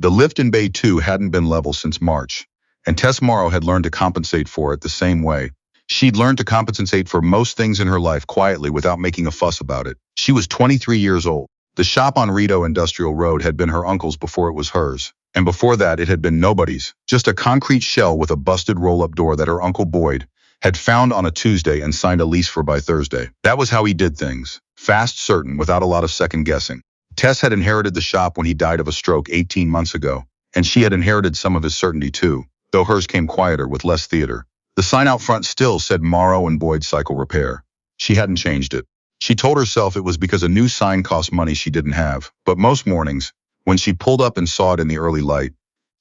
The lift in Bay 2 hadn't been level since March, and Tess Morrow had learned to compensate for it the same way. She'd learned to compensate for most things in her life quietly without making a fuss about it. She was 23 years old. The shop on Rito Industrial Road had been her uncle's before it was hers, and before that it had been nobody's, just a concrete shell with a busted roll-up door that her Uncle Boyd had found on a Tuesday and signed a lease for by Thursday. That was how he did things, fast, certain, without a lot of second-guessing. Tess had inherited the shop when he died of a stroke 18 months ago, and she had inherited some of his certainty too, though hers came quieter with less theater. The sign out front still said Morrow and Boyd Cycle Repair. She hadn't changed it. She told herself it was because a new sign cost money she didn't have, but most mornings, when she pulled up and saw it in the early light,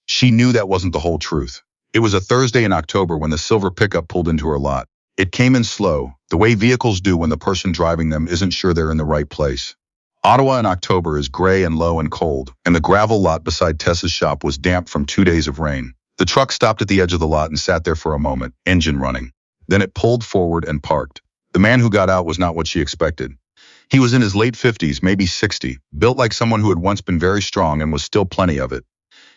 she knew that wasn't the whole truth. It was a Thursday in October when the silver pickup pulled into her lot. It came in slow, the way vehicles do when the person driving them isn't sure they're in the right place. Ottawa in October is gray and low and cold, and the gravel lot beside Tess's shop was damp from 2 days of rain. The truck stopped at the edge of the lot and sat there for a moment, engine running. Then it pulled forward and parked. The man who got out was not what she expected. He was in his late 50s, maybe 60, built like someone who had once been very strong and was still plenty of it.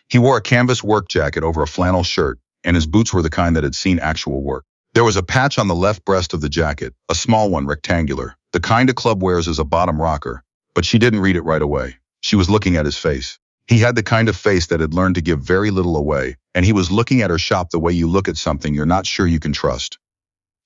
He wore a canvas work jacket over a flannel shirt, and his boots were the kind that had seen actual work. There was a patch on the left breast of the jacket, a small one, rectangular, the kind a club wears as a bottom rocker, but she didn't read it right away. She was looking at his face. He had the kind of face that had learned to give very little away, and he was looking at her shop the way you look at something you're not sure you can trust.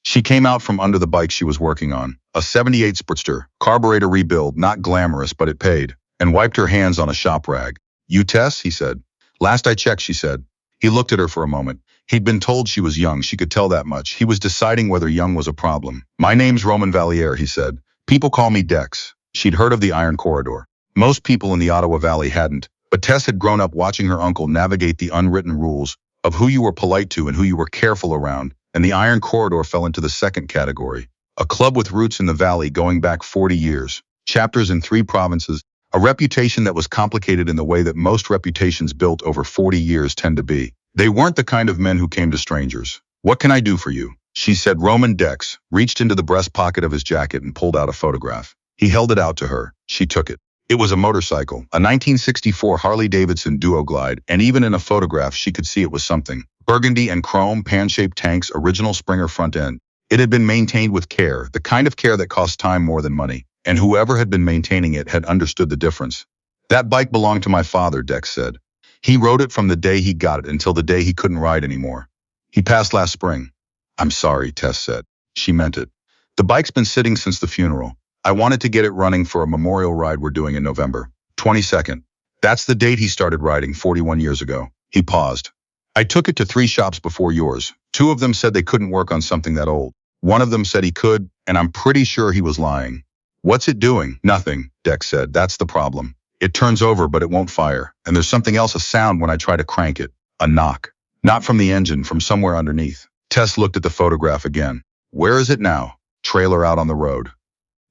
She came out from under the bike she was working on, a '78 Sportster, carburetor rebuild, not glamorous, but it paid, and wiped her hands on a shop rag. "You Tess?" he said. "Last I checked," she said. He looked at her for a moment. He'd been told she was young, she could tell that much. He was deciding whether young was a problem. "My name's Roman Valliere," he said. "People call me Dex." She'd heard of the Iron Corridor. Most people in the Ottawa Valley hadn't, but Tess had grown up watching her uncle navigate the unwritten rules of who you were polite to and who you were careful around, and the Iron Corridor fell into the second category. A club with roots in the valley going back 40 years, chapters in 3 provinces, a reputation that was complicated in the way that most reputations built over 40 years tend to be. They weren't the kind of men who came to strangers. "What can I do for you?" she said. Roman Dex reached into the breast pocket of his jacket and pulled out a photograph. He held it out to her. She took it. It was a motorcycle, a 1964 Harley-Davidson Duoglide, and even in a photograph she could see it was something. Burgundy and chrome, pan-shaped tanks, original Springer front end. It had been maintained with care, the kind of care that cost time more than money, and whoever had been maintaining it had understood the difference. "That bike belonged to my father," Dex said. "He rode it from the day he got it until the day he couldn't ride anymore. He passed last spring." "I'm sorry," Tess said. She meant it. "The bike's been sitting since the funeral. I wanted to get it running for a memorial ride we're doing in November 22nd. That's the date he started riding 41 years ago." He paused. "I took it to 3 shops before yours. 2 of them said they couldn't work on something that old. 1 of them said he could, and I'm pretty sure he was lying." "What's it doing?" "Nothing," Dex said. "That's the problem. It turns over, but it won't fire. And there's something else, a sound when I try to crank it. A knock. Not from the engine, from somewhere underneath." Tess looked at the photograph again. "Where is it now?" "Trailer out on the road.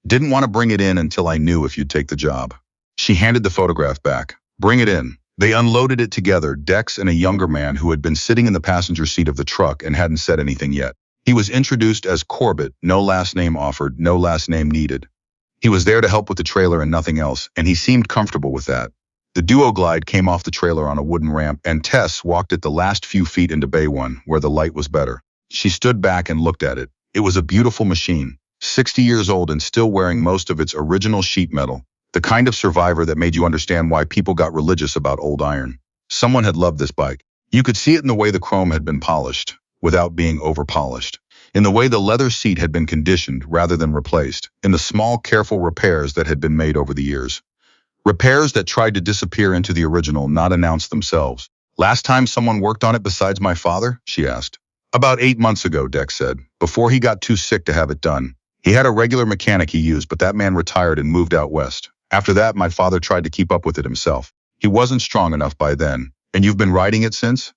Didn't want to bring it in until I knew if you'd take the job." She handed the photograph back. "Bring it in." They unloaded it together, Dex and a younger man who had been sitting in the passenger seat of the truck and hadn't said anything yet. He was introduced as Corbett, no last name offered, no last name needed. He was there to help with the trailer and nothing else, and he seemed comfortable with that. The Duoglide came off the trailer on a wooden ramp, and Tess walked it the last few feet into Bay 1, where the light was better. She stood back and looked at it. It was a beautiful machine, 60 years old and still wearing most of its original sheet metal, the kind of survivor that made you understand why people got religious about old iron. Someone had loved this bike. You could see it in the way the chrome had been polished, without being over-polished, in the way the leather seat had been conditioned rather than replaced, in the small, careful repairs that had been made over the years. Repairs that tried to disappear into the original, not announce themselves. "Last time someone worked on it besides my father?" she asked. "About 8 months ago," Dex said, "before he got too sick to have it done. He had a regular mechanic he used, but that man retired and moved out west. After that, my father tried to keep up with it himself. He wasn't strong enough by then." "And you've been riding it since?"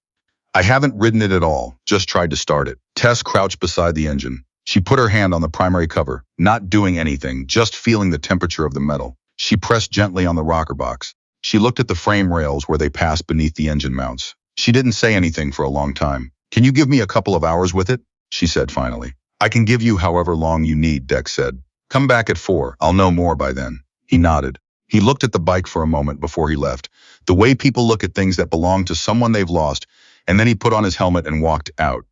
"I haven't ridden it at all, just tried to start it." Tess crouched beside the engine. She put her hand on the primary cover, not doing anything, just feeling the temperature of the metal. She pressed gently on the rocker box. She looked at the frame rails where they passed beneath the engine mounts. She didn't say anything for a long time. "Can you give me a couple of hours with it?" she said finally. "I can give you however long you need," Dex said. "Come back at 4, I'll know more by then." He nodded. He looked at the bike for a moment before he left, the way people look at things that belong to someone they've lost, and then he put on his helmet and walked out.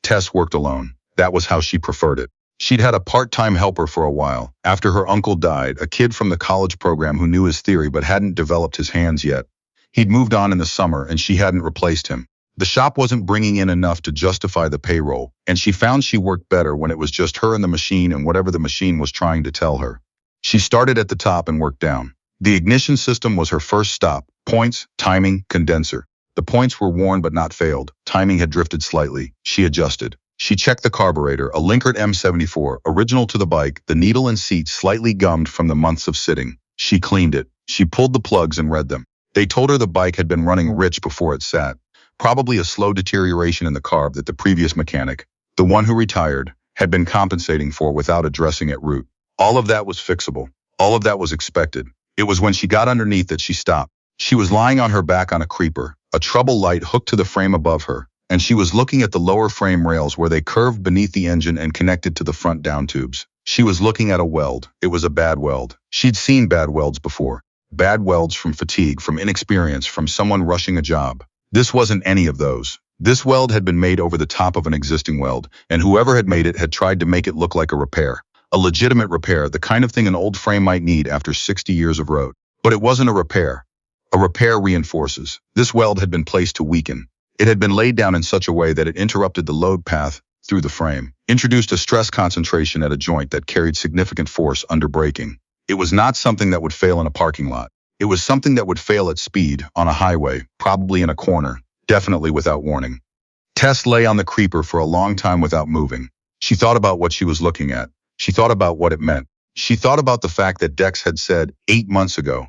Tess worked alone. That was how she preferred it. She'd had a part-time helper for a while. After her uncle died, a kid from the college program who knew his theory but hadn't developed his hands yet. He'd moved on in the summer and she hadn't replaced him. The shop wasn't bringing in enough to justify the payroll, and she found she worked better when it was just her and the machine and whatever the machine was trying to tell her. She started at the top and worked down. The ignition system was her first stop. Points, timing, condenser. The points were worn but not failed. Timing had drifted slightly. She adjusted. She checked the carburetor, a Linkert M74, original to the bike, the needle and seat slightly gummed from the months of sitting. She cleaned it. She pulled the plugs and read them. They told her the bike had been running rich before it sat. Probably a slow deterioration in the carb that the previous mechanic, the one who retired, had been compensating for without addressing at root. All of that was fixable. All of that was expected. It was when she got underneath that she stopped. She was lying on her back on a creeper, a trouble light hooked to the frame above her, and she was looking at the lower frame rails where they curved beneath the engine and connected to the front down tubes. She was looking at a weld. It was a bad weld. She'd seen bad welds before. Bad welds from fatigue, from inexperience, from someone rushing a job. This wasn't any of those. This weld had been made over the top of an existing weld, and whoever had made it had tried to make it look like a repair. A legitimate repair, the kind of thing an old frame might need after 60 years of road. But it wasn't a repair. A repair reinforces. This weld had been placed to weaken. It had been laid down in such a way that it interrupted the load path through the frame, introduced a stress concentration at a joint that carried significant force under braking. It was not something that would fail in a parking lot. It was something that would fail at speed, on a highway, probably in a corner, definitely without warning. Tess lay on the creeper for a long time without moving. She thought about what she was looking at. She thought about what it meant. She thought about the fact that Dex had said 8 months ago,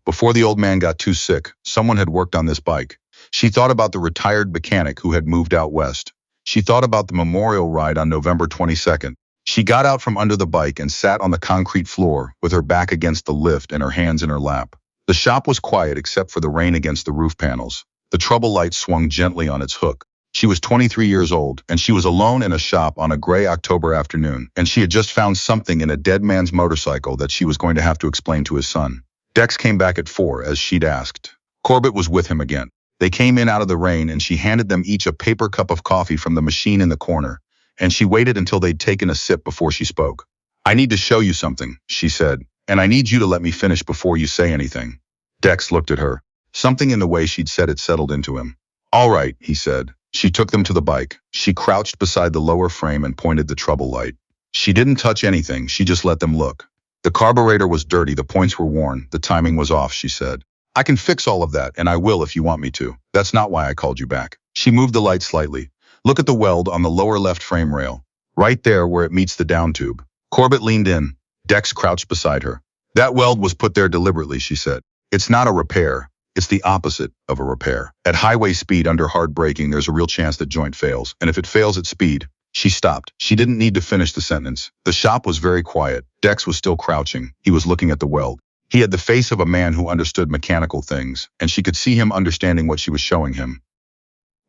before the old man got too sick, someone had worked on this bike. She thought about the retired mechanic who had moved out west. She thought about the memorial ride on November 22nd. She got out from under the bike and sat on the concrete floor with her back against the lift and her hands in her lap. The shop was quiet except for the rain against the roof panels. The trouble light swung gently on its hook. She was 23 years old, and she was alone in a shop on a gray October afternoon, and she had just found something in a dead man's motorcycle that she was going to have to explain to his son. Dex came back at 4, as she'd asked. Corbett was with him again. They came in out of the rain, and she handed them each a paper cup of coffee from the machine in the corner, and she waited until they'd taken a sip before she spoke. "I need to show you something," she said, "and I need you to let me finish before you say anything." Dex looked at her. Something in the way she'd said it settled into him. "All right," he said. She took them to the bike. She crouched beside the lower frame and pointed the trouble light. She didn't touch anything, she just let them look. The carburetor was dirty, the points were worn, the timing was off, she said. "I can fix all of that, and I will if you want me to. That's not why I called you back." She moved the light slightly. "Look at the weld on the lower left frame rail. Right there where it meets the down tube." Corbett leaned in. Dex crouched beside her. "That weld was put there deliberately," she said. "It's not a repair. It's the opposite of a repair. At highway speed under hard braking, there's a real chance that joint fails. And if it fails at speed..." She stopped. She didn't need to finish the sentence. The shop was very quiet. Dex was still crouching. He was looking at the weld. He had the face of a man who understood mechanical things, and she could see him understanding what she was showing him.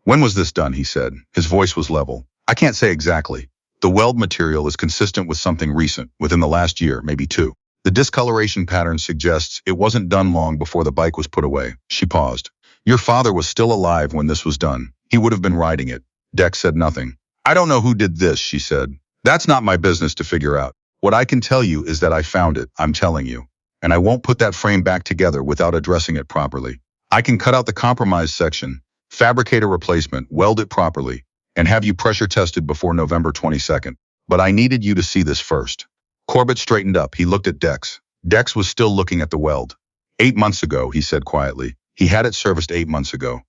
"When was this done?" he said. His voice was level. "I can't say exactly. The weld material is consistent with something recent, within the last year, maybe 2. The discoloration pattern suggests it wasn't done long before the bike was put away." She paused. "Your father was still alive when this was done. He would have been riding it." Dex said nothing. "I don't know who did this," she said. "That's not my business to figure out. What I can tell you is that I found it, I'm telling you. And I won't put that frame back together without addressing it properly. I can cut out the compromised section, fabricate a replacement, weld it properly, and have you pressure tested before November 22nd. But I needed you to see this first." Corbett straightened up. He looked at Dex. Dex was still looking at the weld. 8 months ago, he said quietly. He had it serviced 8 months ago.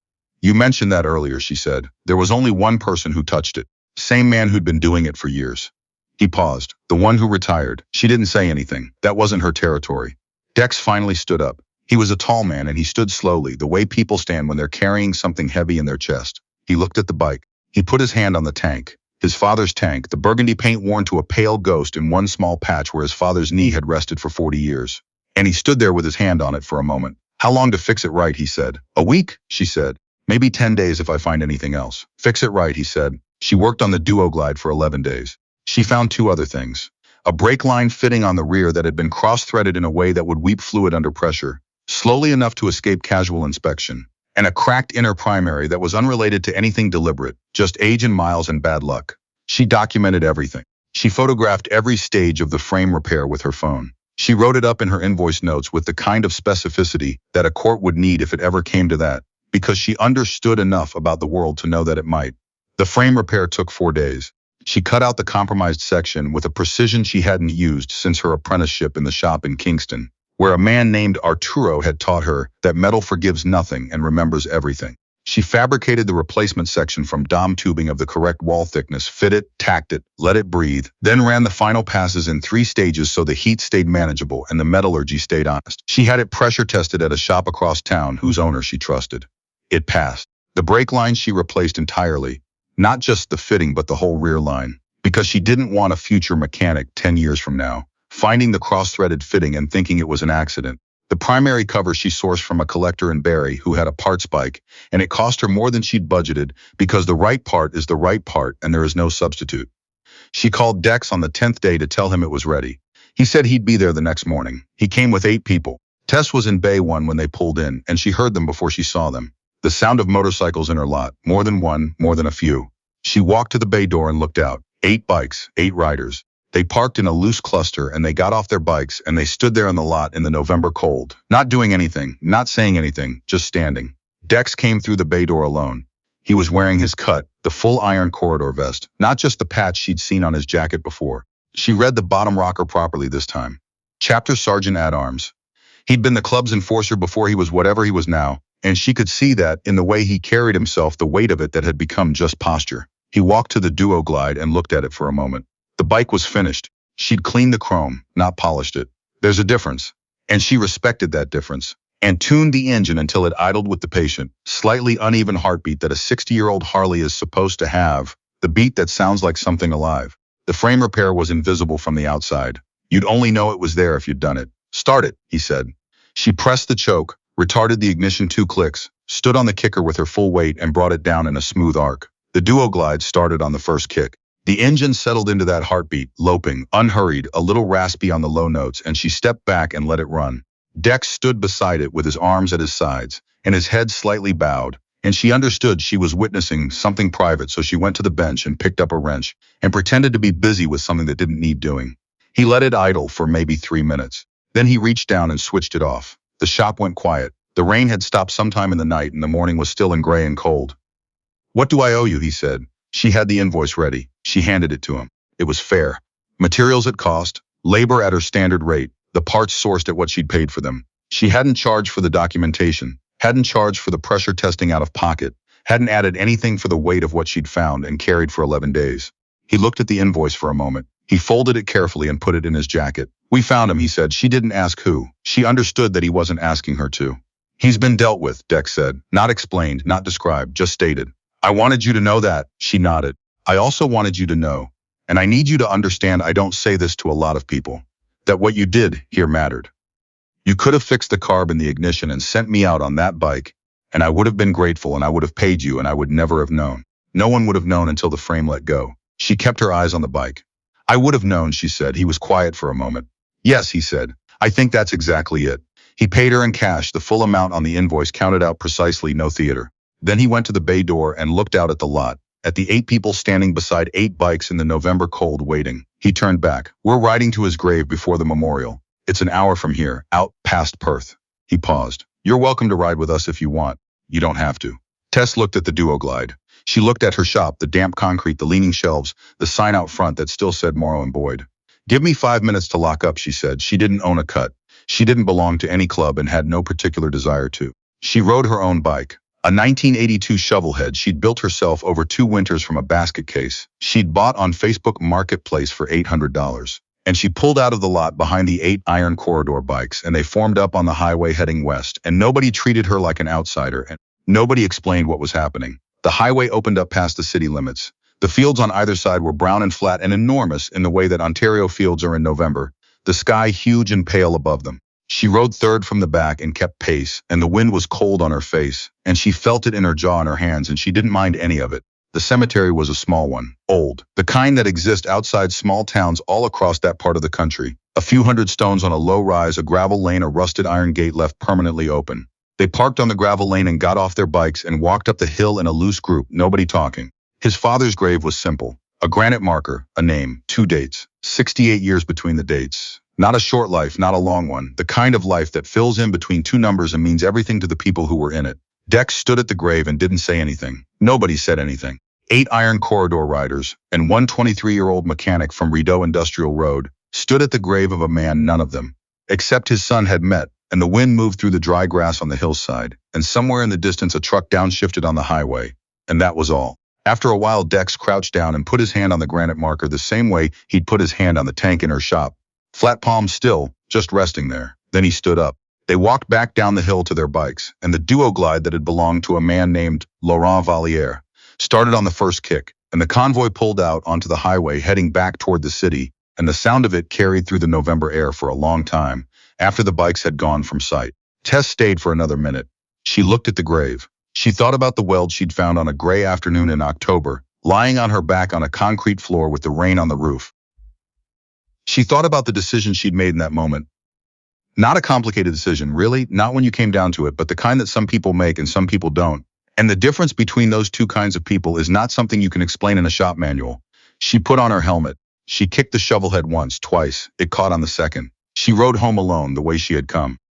"You mentioned that earlier," she said. "There was only one person who touched it. Same man who'd been doing it for years." He paused. "The one who retired." She didn't say anything. That wasn't her territory. Dex finally stood up. He was a tall man, and he stood slowly, the way people stand when they're carrying something heavy in their chest. He looked at the bike. He put his hand on the tank. His father's tank, the burgundy paint worn to a pale ghost in one small patch where his father's knee had rested for 40 years. And he stood there with his hand on it for a moment. "How long to fix it right?" he said. "A week?" she said. "Maybe 10 days if I find anything else." "Fix it right," he said. She worked on the Duo Glide for 11 days. She found 2 other things. a brake line fitting on the rear that had been cross-threaded in a way that would weep fluid under pressure, slowly enough to escape casual inspection, and a cracked inner primary that was unrelated to anything deliberate, just age and miles and bad luck. She documented everything. She photographed every stage of the frame repair with her phone. She wrote it up in her invoice notes with the kind of specificity that a court would need if it ever came to that, because she understood enough about the world to know that it might. The frame repair took 4 days. She cut out the compromised section with a precision she hadn't used since her apprenticeship in the shop in Kingston, where a man named Arturo had taught her that metal forgives nothing and remembers everything. She fabricated the replacement section from DOM tubing of the correct wall thickness, fit it, tacked it, let it breathe, then ran the final passes in 3 stages so the heat stayed manageable and the metallurgy stayed honest. She had it pressure tested at a shop across town whose owner she trusted. It passed. The brake line she replaced entirely, not just the fitting but the whole rear line, because she didn't want a future mechanic 10 years from now finding the cross-threaded fitting and thinking it was an accident. The primary cover she sourced from a collector in Barrie who had a parts bike, and it cost her more than she'd budgeted because the right part is the right part and there is no substitute. She called Dex on the 10th day to tell him it was ready. He said he'd be there the next morning. He came with 8 people. Tess was in Bay 1 when they pulled in, and she heard them before she saw them. The sound of motorcycles in her lot, more than one, more than a few. She walked to the bay door and looked out. 8 bikes, 8 riders. They parked in a loose cluster and they got off their bikes and they stood there on the lot in the November cold, not doing anything, not saying anything, just standing. Dex came through the bay door alone. He was wearing his cut, the full iron corridor vest, not just the patch she'd seen on his jacket before. She read the bottom rocker properly this time. Chapter Sergeant at Arms. He'd been the club's enforcer before he was whatever he was now, and she could see that in the way he carried himself, the weight of it that had become just posture. He walked to the Duo Glide and looked at it for a moment. The bike was finished. She'd cleaned the chrome, not polished it. There's a difference. And she respected that difference, and tuned the engine until it idled with the patient, slightly uneven heartbeat that a 60-year-old Harley is supposed to have, the beat that sounds like something alive. The frame repair was invisible from the outside. You'd only know it was there if you'd done it. Start it, he said. She pressed the choke, retarded the ignition 2 clicks, stood on the kicker with her full weight and brought it down in a smooth arc. The Duo Glide started on the first kick. The engine settled into that heartbeat, loping, unhurried, a little raspy on the low notes, and she stepped back and let it run. Dex stood beside it with his arms at his sides, and his head slightly bowed, and she understood she was witnessing something private, so she went to the bench and picked up a wrench, and pretended to be busy with something that didn't need doing. He let it idle for maybe 3 minutes. Then he reached down and switched it off. The shop went quiet. The rain had stopped sometime in the night, and the morning was still and gray and cold. "What do I owe you?" he said. She had the invoice ready. She handed it to him. It was fair. Materials at cost, labor at her standard rate, the parts sourced at what she'd paid for them. She hadn't charged for the documentation, hadn't charged for the pressure testing out of pocket, hadn't added anything for the weight of what she'd found and carried for 11 days. He looked at the invoice for a moment. He folded it carefully and put it in his jacket. "We found him," he said. She didn't ask who. She understood that he wasn't asking her to. "He's been dealt with," Dex said. Not explained, not described, just stated. "I wanted you to know that," she nodded. "I also wanted you to know, and I need you to understand I don't say this to a lot of people, that what you did here mattered. You could have fixed the carb in the ignition and sent me out on that bike, and I would have been grateful and I would have paid you and I would never have known. No one would have known until the frame let go." She kept her eyes on the bike. "I would have known," she said. He was quiet for a moment. "Yes," he said. "I think that's exactly it." He paid her in cash, the full amount on the invoice counted out precisely, no theater. Then he went to the bay door and looked out at the lot, at the 8 people standing beside 8 bikes in the November cold waiting. He turned back. "We're riding to his grave before the memorial. It's an hour from here, out past Perth." He paused. "You're welcome to ride with us if you want. You don't have to." Tess looked at the Duo Glide. She looked at her shop, the damp concrete, the leaning shelves, the sign out front that still said Morrow and Boyd. "Give me 5 minutes to lock up," she said. She didn't own a cut. She didn't belong to any club and had no particular desire to. She rode her own bike. A 1982 shovelhead she'd built herself over 2 winters from a basket case she'd bought on Facebook Marketplace for $800. And she pulled out of the lot behind the 8 iron corridor bikes, and they formed up on the highway heading west, and nobody treated her like an outsider, and nobody explained what was happening. The highway opened up past the city limits. The fields on either side were brown and flat and enormous in the way that Ontario fields are in November, the sky huge and pale above them. She rode third from the back and kept pace, and the wind was cold on her face, and she felt it in her jaw and her hands, and she didn't mind any of it. The cemetery was a small one, old, the kind that exists outside small towns all across that part of the country. A few hundred stones on a low rise, a gravel lane, a rusted iron gate left permanently open. They parked on the gravel lane and got off their bikes and walked up the hill in a loose group, nobody talking. His father's grave was simple. A granite marker, a name, 2 dates, 68 years between the dates. Not a short life, not a long one, the kind of life that fills in between 2 numbers and means everything to the people who were in it. Dex stood at the grave and didn't say anything. Nobody said anything. 8 iron corridor riders and one 23-year-old mechanic from Rideau Industrial Road stood at the grave of a man none of them, except his son, had met, and the wind moved through the dry grass on the hillside, and somewhere in the distance a truck downshifted on the highway, and that was all. After a while, Dex crouched down and put his hand on the granite marker the same way he'd put his hand on the tank in her shop. Flat palms still, just resting there. Then he stood up. They walked back down the hill to their bikes, and the duo glide that had belonged to a man named Laurent Valliere started on the first kick, and the convoy pulled out onto the highway heading back toward the city, and the sound of it carried through the November air for a long time after the bikes had gone from sight. Tess stayed for another minute. She looked at the grave. She thought about the Weld she'd found on a gray afternoon in October, lying on her back on a concrete floor with the rain on the roof. She thought about the decision she'd made in that moment. Not a complicated decision, really, not when you came down to it, but the kind that some people make and some people don't. And the difference between those 2 kinds of people is not something you can explain in a shop manual. She put on her helmet. She kicked the shovel head once, twice. It caught on the second. She rode home alone the way she had come.